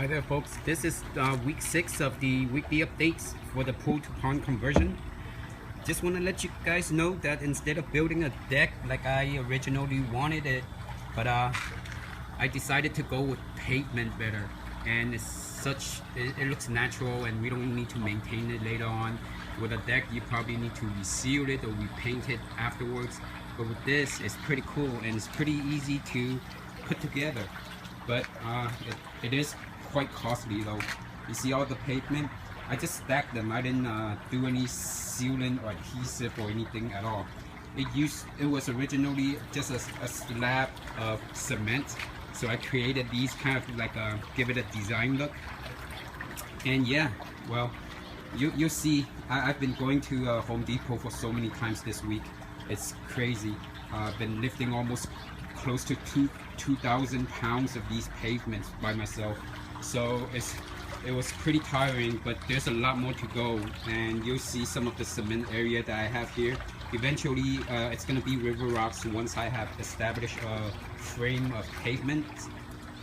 Hi there folks, this is week 6 of the weekly updates for the pool to pond conversion. Just want to let you guys know that instead of building a deck like I originally wanted it, but I decided to go with pavement better, and it looks natural and we don't need to maintain it later on. With a deck you probably need to reseal it or repaint it afterwards, but with this it's pretty cool and it's pretty easy to put together. But it is quite costly though. You see all the pavement? I just stacked them. I didn't do any sealant or adhesive or anything at all. It was originally just a slab of cement, so I created these kind of like give it a design look. And yeah, well, you'll see. I've been going to Home Depot for so many times this week. It's crazy. I've been lifting almost close to 2,000 pounds of these pavements by myself, so it was pretty tiring, but there's a lot more to go, and you'll see some of the cement area that I have here. Eventually it's going to be river rocks once I have established a frame of pavement,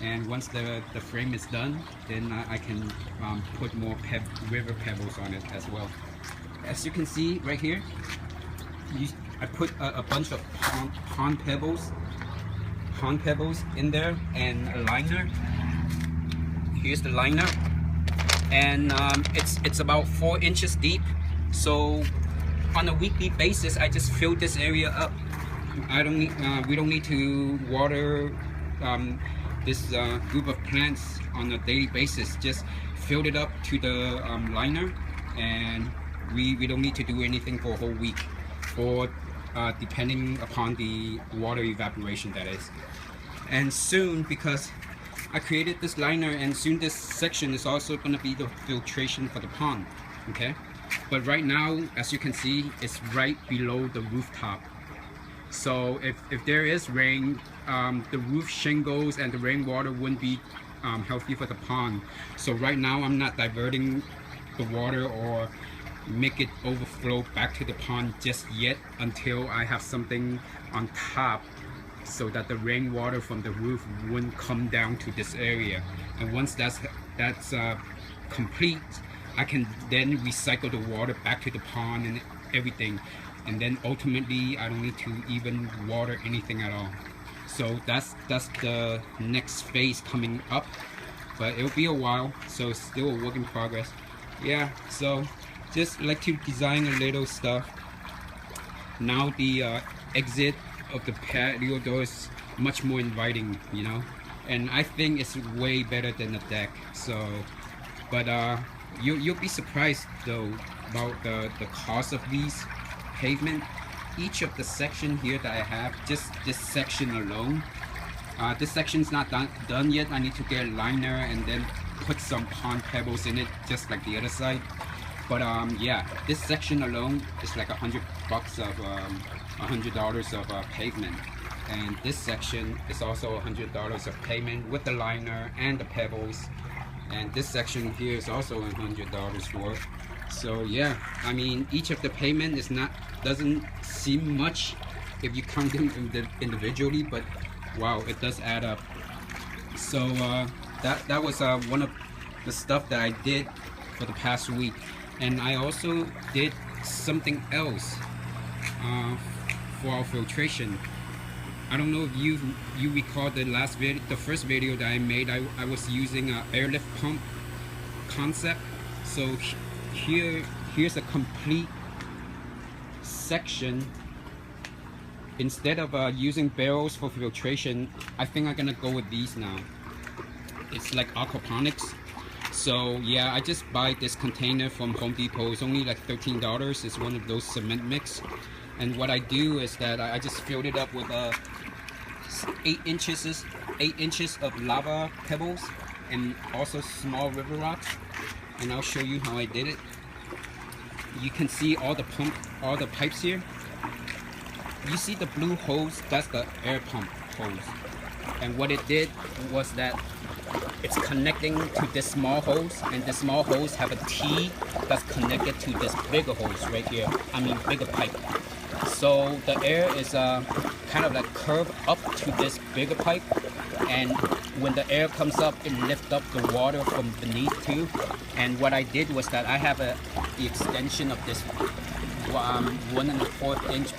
and once the frame is done, then I can put more river pebbles on it as well. As you can see right here, I put a bunch of pond pebbles in there, and a liner. Here's the liner, and it's about 4 inches deep. So on a weekly basis I just fill this area up. We don't need to water this group of plants on a daily basis. Just fill it up to the liner, and we don't need to do anything for a whole week, or depending upon the water evaporation, that is. And soon, because I created this liner, and soon this section is also going to be the filtration for the pond, okay? But right now, as you can see, it's right below the rooftop. So if there is rain, the roof shingles and the rainwater wouldn't be healthy for the pond. So right now I'm not diverting the water or make it overflow back to the pond just yet, until I have something on top so that the rainwater from the roof wouldn't come down to this area. And once that's complete, I can then recycle the water back to the pond and everything, and then ultimately I don't need to even water anything at all. So that's the next phase coming up, but it'll be a while, so it's still a work in progress. Yeah, so just like to design a little stuff. Now the exit of the patio door is much more inviting, you know, and I think it's way better than a deck. So, but you'll be surprised though about the cost of these pavement. Each of the section here that I have, just this section alone, this section's not done yet. I need to get a liner and then put some pond pebbles in it, just like the other side. But yeah, this section alone is like $100 of pavement, and this section is also $100 of pavement with the liner and the pebbles, and this section here is also $100 for it. So yeah, I mean, each of the pavement doesn't seem much if you count them individually, but wow, it does add up. So that was one of the stuff that I did for the past week. And I also did something else for our filtration. I don't know if you recall the first video that I made. I was using an airlift pump concept. So here's a complete section. Instead of using barrels for filtration, I think I'm gonna go with these now. It's like aquaponics. So yeah, I just buy this container from Home Depot. It's only like $13. It's one of those cement mix. And what I do is that I just filled it up with 8 inches of lava pebbles, and also small river rocks. And I'll show you how I did it. You can see all the pipes here. You see the blue hose? That's the air pump hose. And what it did was that it's connecting to this small hose, and this small hose have a T that's connected to this bigger hose right here. I mean bigger pipe. So the air is kind of like curved up to this bigger pipe, and when the air comes up, it lifts up the water from beneath too. And what I did was that I have the extension of this 1 1/4 inch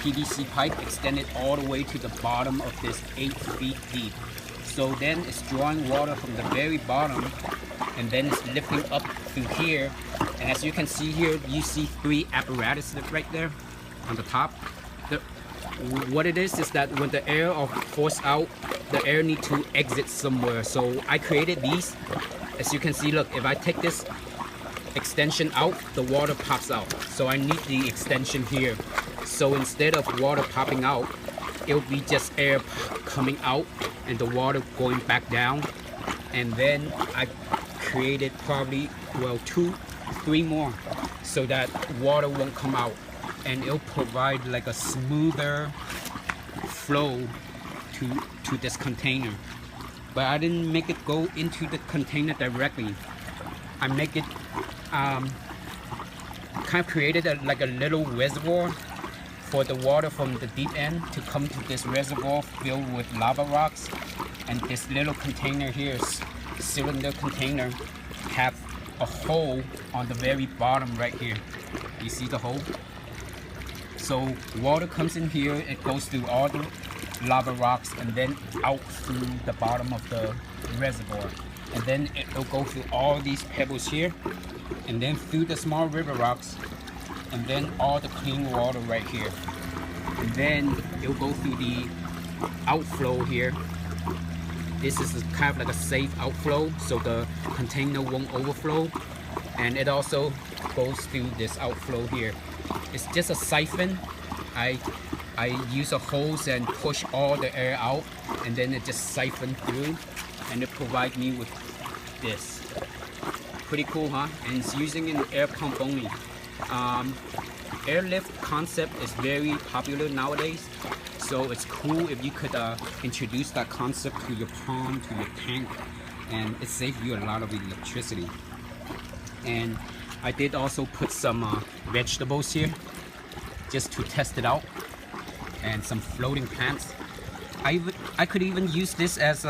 PVC pipe extended all the way to the bottom of this 8 feet deep. So then it's drawing water from the very bottom, and then it's lifting up through here. And as you can see here, you see 3 apparatus right there on the top. What it is that when the air are forced out, the air need to exit somewhere. So I created these. As you can see, look, if I take this extension out, the water pops out. So I need the extension here. So instead of water popping out, it'll be just air coming out and the water going back down. And then I created probably, well, 2, 3 more so that water won't come out, and it'll provide like a smoother flow to this container. But I didn't make it go into the container directly. I make it kind of created like a little reservoir for the water from the deep end to come to this reservoir filled with lava rocks. And this little container here, cylinder container, have a hole on the very bottom right here. You see the hole? So water comes in here, it goes through all the lava rocks and then out through the bottom of the reservoir. And then it'll go through all these pebbles here, and then through the small river rocks, and then all the clean water right here. And then it'll go through the outflow here. This is kind of like a safe outflow, so the container won't overflow. And it also goes through this outflow here. It's just a siphon. I use a hose and push all the air out, and then it just siphons through, and it provides me with this. Pretty cool, huh? And it's using an air pump only. Airlift concept is very popular nowadays, so it's cool if you could introduce that concept to your pond, to your tank, and it saves you a lot of electricity. And I did also put some vegetables here just to test it out, and some floating plants. I could even use this as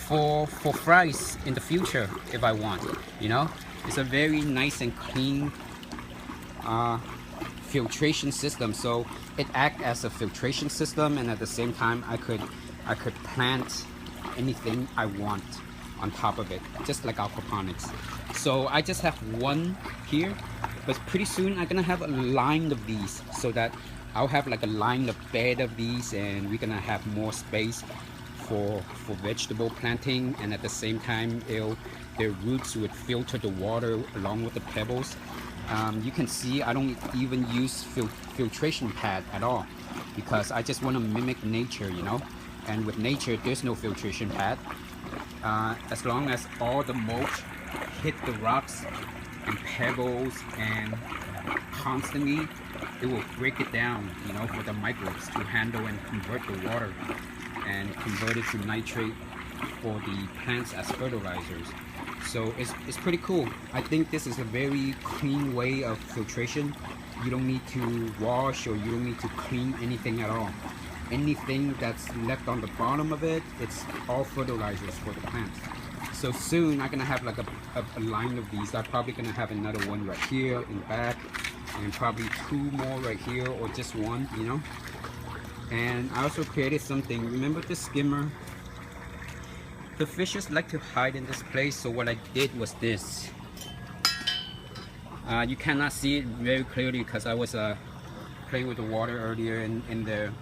for fries in the future if I want. You know, it's a very nice and clean filtration system. So it acts as a filtration system, and at the same time I could plant anything I want on top of it, just like aquaponics. So I just have one here, but pretty soon I'm gonna have a line of these, so that I'll have like a line of bed of these, and we're gonna have more space for vegetable planting, and at the same time their roots would filter the water along with the pebbles. You can see I don't even use filtration pad at all, because I just want to mimic nature, you know. And with nature there's no filtration pad. As long as all the mulch hit the rocks and pebbles and constantly, it will break it down, you know, for the microbes to handle and convert the water and convert it to nitrate for the plants as fertilizers. So it's pretty cool. I think this is a very clean way of filtration. You don't need to wash, or you don't need to clean anything at all. Anything that's left on the bottom of it, it's all fertilizers for the plants. So soon I'm gonna have like a line of these. I'm probably gonna have another one right here in the back, and probably 2 more right here, or just 1, you know. And I also created something. Remember the skimmer? The fishes like to hide in this place, so what I did was this. You cannot see it very clearly because I was playing with the water earlier in there.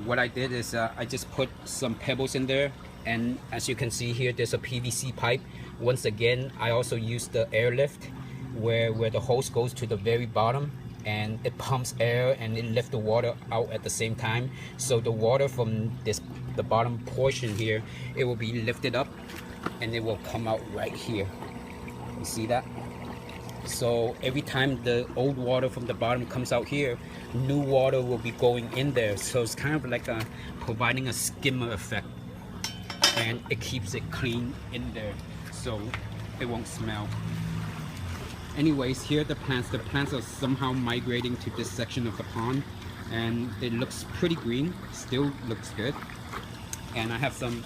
What I did is I just put some pebbles in there, and as you can see here, there's a PVC pipe. Once again, I also used the airlift where the hose goes to the very bottom, and it pumps air and it lifts the water out at the same time. So the water from the bottom portion here, it will be lifted up and it will come out right here. You see that? So every time the old water from the bottom comes out here, new water will be going in there. So it's kind of like providing a skimmer effect, and it keeps it clean in there so it won't smell. Anyways, here are the plants are somehow migrating to this section of the pond, and it looks pretty green, still looks good. And I have some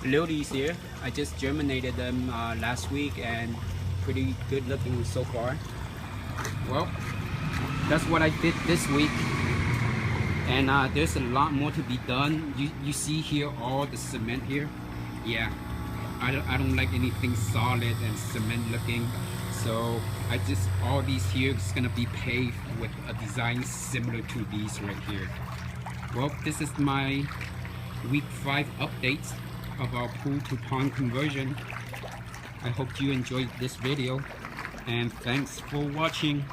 lilies here. I just germinated them last week and pretty good looking so far. Well, that's what I did this week. And there's a lot more to be done. You see here all the cement here. Yeah, I don't like anything solid and cement looking. So all these here is gonna be paved with a design similar to these right here. Well, this is my week 5 update of our pool to pond conversion. I hope you enjoyed this video and thanks for watching.